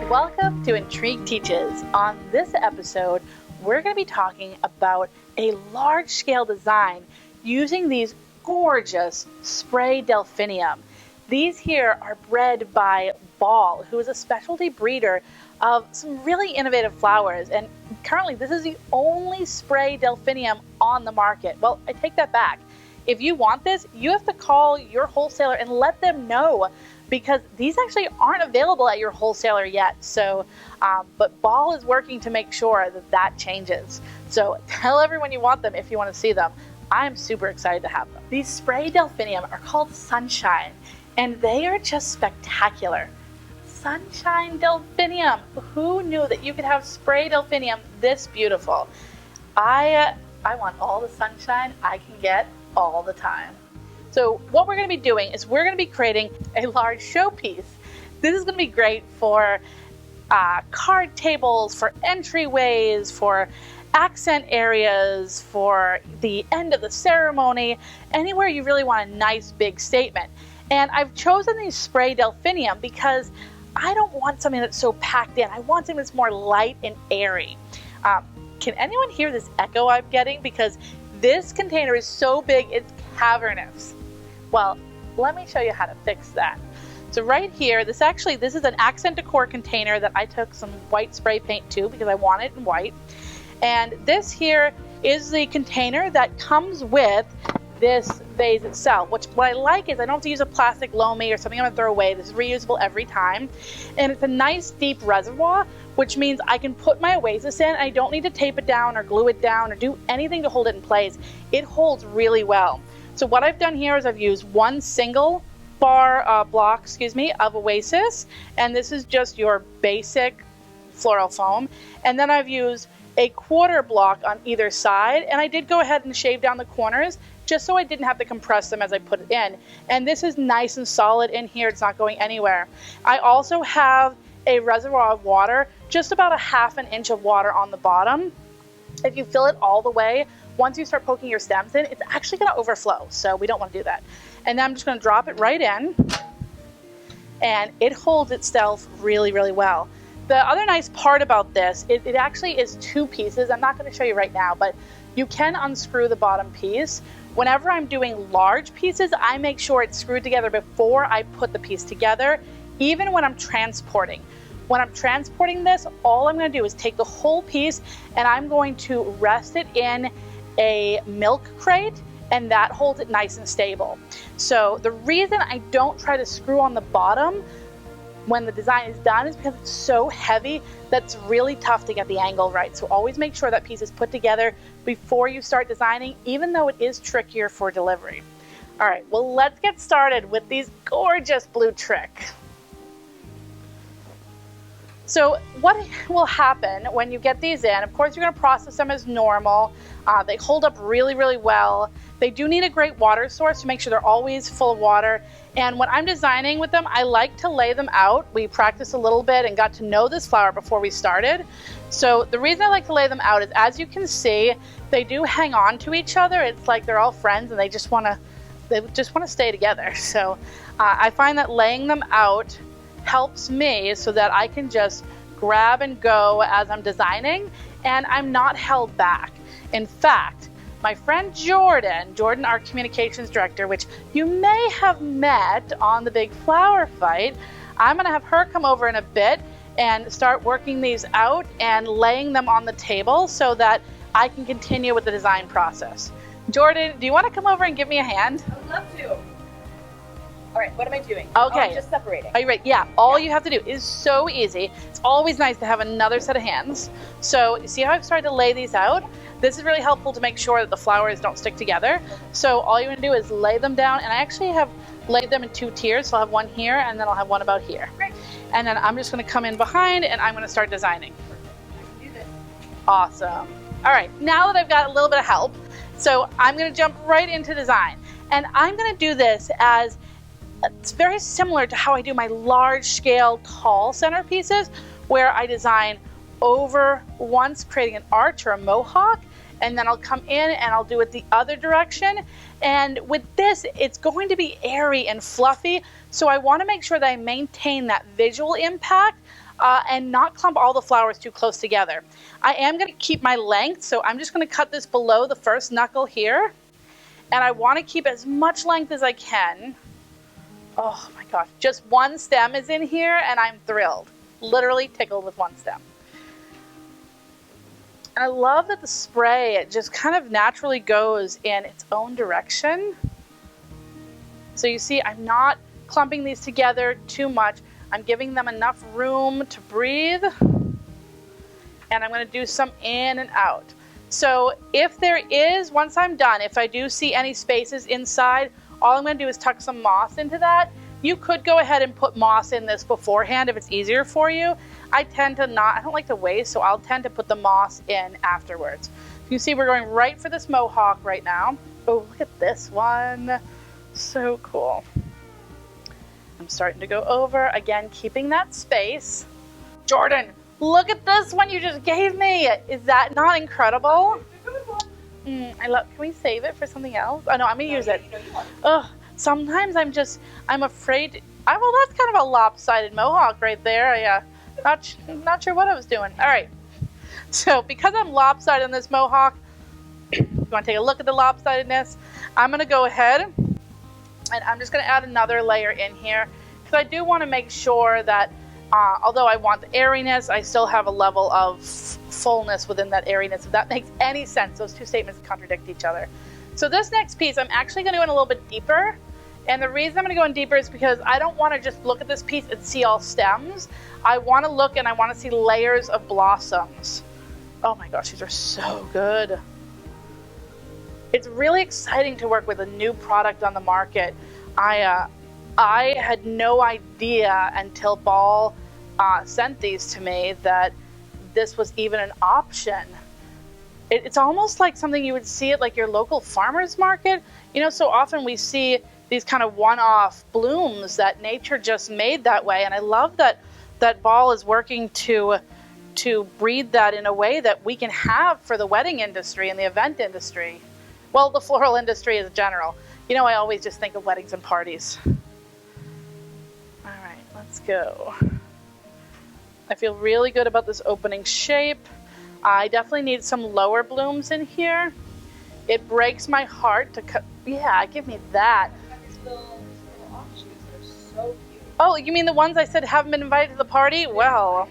Welcome to Intrigue Teaches. On this episode, we're going to be talking about a large-scale design using these gorgeous spray delphinium. These here are bred by Ball, who is a specialty breeder of some really innovative flowers. And currently, this is the only spray delphinium on the market. Well, I take that back. If you want this, you have to call your wholesaler and let them know, because these actually aren't available at your wholesaler yet. So, but Ball is working to make sure that that changes. So tell everyone you want them if you want to see them. I'm super excited to have them. These spray delphinium are called Sunshine, and they are just spectacular. Sunshine delphinium. Who knew that you could have spray delphinium this beautiful? I want all the sunshine I can get all the time. So what we're going to be doing is we're going to be creating a large showpiece. This is going to be great for card tables, for entryways, for accent areas, for the end of the ceremony, anywhere you really want a nice big statement. And I've chosen these spray delphinium because I don't want something that's so packed in. I want something that's more light and airy. Can anyone hear this echo I'm getting? Because this container is so big, it's cavernous. Well, let me show you how to fix that. So right here, this is an accent decor container that I took some white spray paint to because I want it in white. And this here is the container that comes with this vase itself, which what I like is I don't have to use a plastic loamy or something I'm gonna throw away. This is reusable every time. And it's a nice deep reservoir, which means I can put my oasis in. I don't need to tape it down or glue it down or do anything to hold it in place. It holds really well. So what I've done here is I've used one single block of oasis, and this is just your basic floral foam. And then I've used a quarter block on either side, and I did go ahead and shave down the corners just so I didn't have to compress them as I put it in. And this is nice and solid in here. It's not going anywhere. I also have a reservoir of water, just about a ½ inch of water on the bottom. If you fill it all the way, once you start poking your stems in, it's actually going to overflow, so we don't want to do that. And then I'm just going to drop it right in, and it holds itself really, really well. The other nice part about this, it actually is two pieces. I'm not going to show you right now, but you can unscrew the bottom piece. Whenever I'm doing large pieces, I make sure it's screwed together before I put the piece together, even when I'm transporting. When I'm transporting this, all I'm going to do is take the whole piece and I'm going to rest it in a milk crate, and that holds it nice and stable. So the reason I don't try to screw on the bottom when the design is done is because it's so heavy that's really tough to get the angle right. So always make sure that piece is put together before you start designing, even though it is trickier for delivery. All right, well, let's get started with these gorgeous blue trick. So what will happen when you get these in, of course, you're going to process them as normal. They hold up really, really well. They do need a great water source to make sure they're always full of water. And when I'm designing with them, I like to lay them out. We practiced a little bit and got to know this flower before we started. So the reason I like to lay them out is, as you can see, they do hang on to each other. It's like they're all friends and they just want to stay together. So I find that laying them out helps me so that I can just grab and go as I'm designing, and I'm not held back. In fact, my friend Jordan, our communications director, which you may have met on the big flower fight, I'm going to have her come over in a bit and start working these out and laying them on the table so that I can continue with the design process. Jordan, do you want to come over and give me a hand? I would love to. All right, what am I doing? Okay. Oh, I'm just separating. Are you ready? Yeah, all you have to do is so easy. It's always nice to have another set of hands. So you see how I've started to lay these out? This is really helpful to make sure that the flowers don't stick together. So all you want to do is lay them down, and I actually have laid them in 2 tiers. So I'll have one here, and then I'll have one about here. Great. And then I'm just going to come in behind, and I'm going to start designing. I can do this. Awesome. All right, now that I've got a little bit of help, so I'm going to jump right into design. And I'm going to do this as it's very similar to how I do my large-scale tall centerpieces, where I design over once, creating an arch or a mohawk, and then I'll come in and I'll do it the other direction. And with this, it's going to be airy and fluffy, so I want to make sure that I maintain that visual impact and not clump all the flowers too close together. I am going to keep my length, so I'm just going to cut this below the first knuckle here. And I want to keep as much length as I can. Oh my gosh, just one stem is in here and I'm thrilled. Literally tickled with one stem. And I love that the spray, it just kind of naturally goes in its own direction. So you see, I'm not clumping these together too much. I'm giving them enough room to breathe. And I'm going to do some in and out. So if there is, once I'm done, if I do see any spaces inside, all I'm going to do is tuck some moss into that. You could go ahead and put moss in this beforehand if it's easier for you. I tend to not, I don't like to waste, so I'll tend to put the moss in afterwards. You can see we're going right for this Mohawk right now. Oh, look at this one. So cool. I'm starting to go over, again, keeping that space. Jordan, look at this one you just gave me. Is that not incredible? I love, can we save it for something else? Oh no, I'm gonna use it. Ugh, sometimes I'm afraid. Well, that's kind of a lopsided Mohawk right there. Not sure what I was doing. All right, so because I'm lopsided on this Mohawk, you want to take a look at the lopsidedness? I'm gonna go ahead and I'm just gonna add another layer in here because I do want to make sure that although I want the airiness, I still have a level of fullness within that airiness, if that makes any sense. Those two statements contradict each other. So this next piece, I'm actually going to go in a little bit deeper. And the reason I'm going to go in deeper is because I don't want to just look at this piece and see all stems. I want to look and I want to see layers of blossoms. Oh my gosh, these are so good. It's really exciting to work with a new product on the market. I had no idea until Ball sent these to me that this was even an option. It's almost like something you would see at like your local farmer's market. You know, so often we see these kind of one-off blooms that nature just made that way. And I love that Ball is working to breed that in a way that we can have for the wedding industry and the event industry. Well, the floral industry in general. You know, I always just think of weddings and parties. All right, let's go. I feel really good about this opening shape. I definitely need some lower blooms in here. It breaks my heart to cut. Yeah, give me that. These little offshoots are so cute. Oh, you mean the ones I said haven't been invited to the party? Well,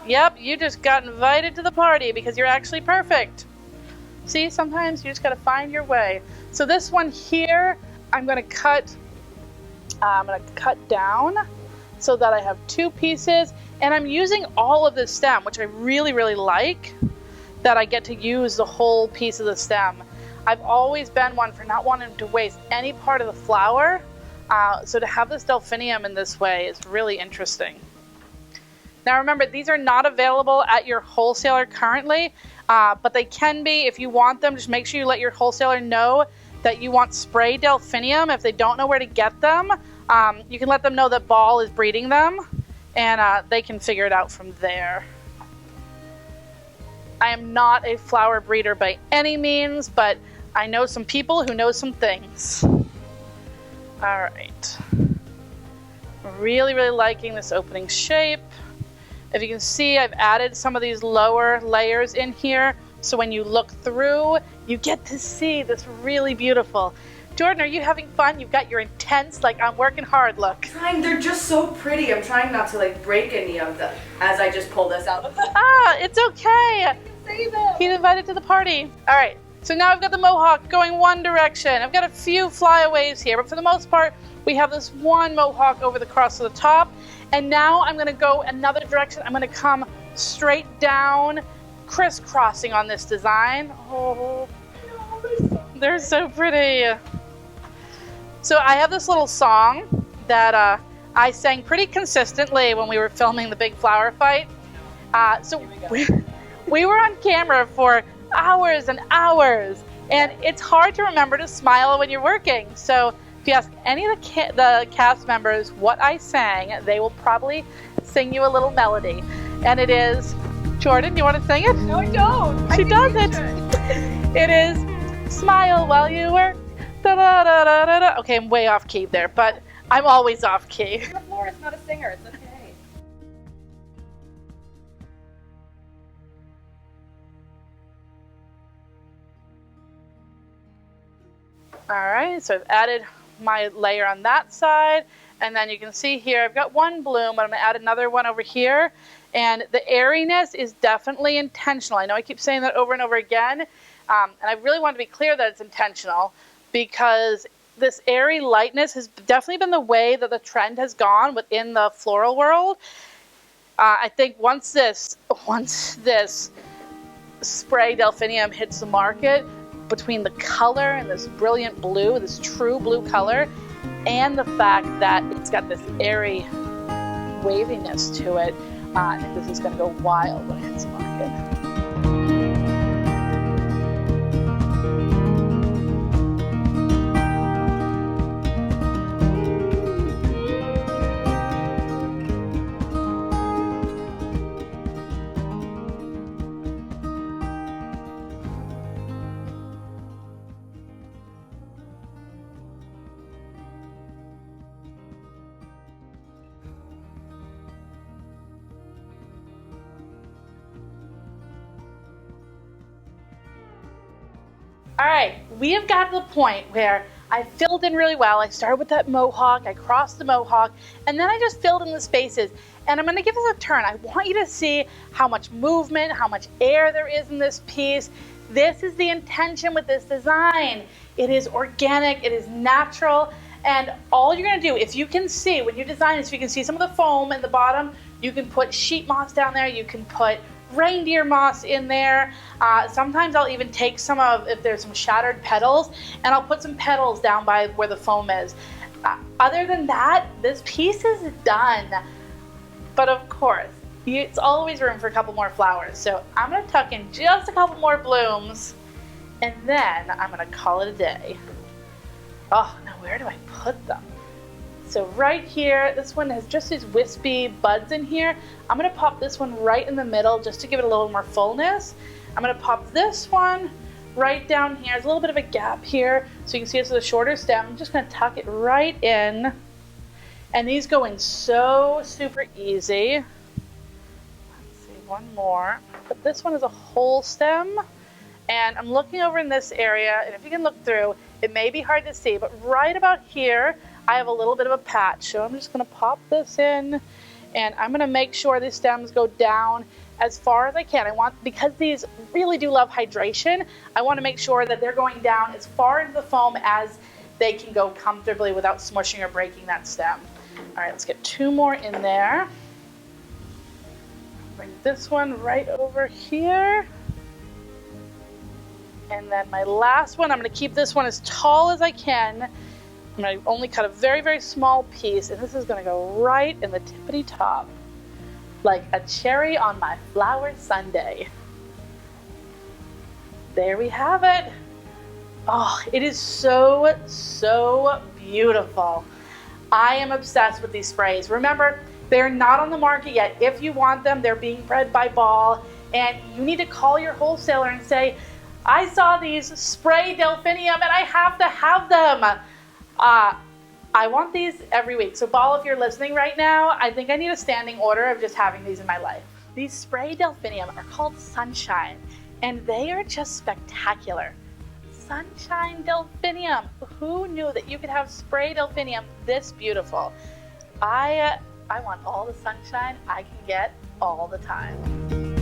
yep, you just got invited to the party because you're actually perfect. See, sometimes you just got to find your way. So this one here, I'm going to cut down so that I have two pieces. And I'm using all of the stem, which I really, really like, that I get to use the whole piece of the stem. I've always been one for not wanting to waste any part of the flower. So to have this delphinium in this way is really interesting. Now remember, these are not available at your wholesaler currently, but they can be if you want them. Just make sure you let your wholesaler know that you want spray delphinium. If they don't know where to get them, you can let them know that Ball is breeding them, and they can figure it out from there. I am not a flower breeder by any means, but I know some people who know some things. All right. Really, really liking this opening shape. If you can see, I've added some of these lower layers in here, so when you look through, you get to see this really beautiful. Jordan, are you having fun? You've got your intense, like, I'm working hard look. Trying, they're just so pretty. I'm trying not to like break any of them as I just pull this out. It's okay. Save it. He's invited to the party. All right, so now I've got the Mohawk going one direction. I've got a few flyaways here, but for the most part, we have this one Mohawk over the cross of the top. And now I'm gonna go another direction. I'm gonna come straight down, crisscrossing on this design. Oh, they're so pretty. So I have this little song that I sang pretty consistently when we were filming the big flower fight. So we were on camera for hours and hours, and it's hard to remember to smile when you're working. So if you ask any of the cast members what I sang, they will probably sing you a little melody. And it is, Jordan, you want to sing it? No, I don't. She does it. It is, smile while you work. Da, da, da, da, da, da. Okay, I'm way off key there, but I'm always off key. You're a florist, not a singer. It's okay. All right, so I've added my layer on that side, and then you can see here I've got one bloom, but I'm gonna add another one over here. And the airiness is definitely intentional. I know I keep saying that over and over again, and I really want to be clear that it's intentional, because this airy lightness has definitely been the way that the trend has gone within the floral world. I think once this spray Delphinium hits the market, between the color and this brilliant blue, this true blue color, and the fact that it's got this airy waviness to it, I think this is going to go wild when it hits the market. All right, we have got to the point where I filled in really well. I started with that Mohawk, I crossed the Mohawk, and then I just filled in the spaces. And I'm gonna give this a turn. I want you to see how much movement, how much air there is in this piece. This is the intention with this design. It is organic, it is natural, and all you're gonna do, if you can see, when you design this, if you can see some of the foam at the bottom, you can put sheet moss down there, you can put reindeer moss in there. Sometimes I'll even take some of, if there's some shattered petals, and I'll put some petals down by where the foam is. Other than that, this piece is done. But of course, it's always room for a couple more flowers. So I'm gonna tuck in just a couple more blooms, and then I'm gonna call it a day. Oh, now where do I put them? So right here, this one has just these wispy buds in here. I'm gonna pop this one right in the middle just to give it a little more fullness. I'm gonna pop this one right down here. There's a little bit of a gap here, so you can see it's a shorter stem. I'm just gonna tuck it right in. And these go in so super easy. Let's see, one more. But this one is a whole stem. And I'm looking over in this area, and if you can look through, it may be hard to see, but right about here, I have a little bit of a patch. So I'm just gonna pop this in, and I'm gonna make sure these stems go down as far as I can. Because these really do love hydration, I wanna make sure that they're going down as far into the foam as they can go comfortably without smushing or breaking that stem. All right, let's get two more in there. Bring this one right over here. And then my last one, I'm gonna keep this one as tall as I can. I'm gonna only cut a very, very small piece, and this is gonna go right in the tippity top, like a cherry on my flower sundae. There we have it. Oh, it is so, so beautiful. I am obsessed with these sprays. Remember, they're not on the market yet. If you want them, they're being bred by Ball, and you need to call your wholesaler and say, I saw these spray Delphinium and I have to have them. I want these every week. So Ball, if you're listening right now, I think I need a standing order of just having these in my life. These spray Delphinium are called Sunshine, and they are just spectacular. Sunshine Delphinium. Who knew that you could have spray Delphinium this beautiful? I want all the sunshine I can get all the time.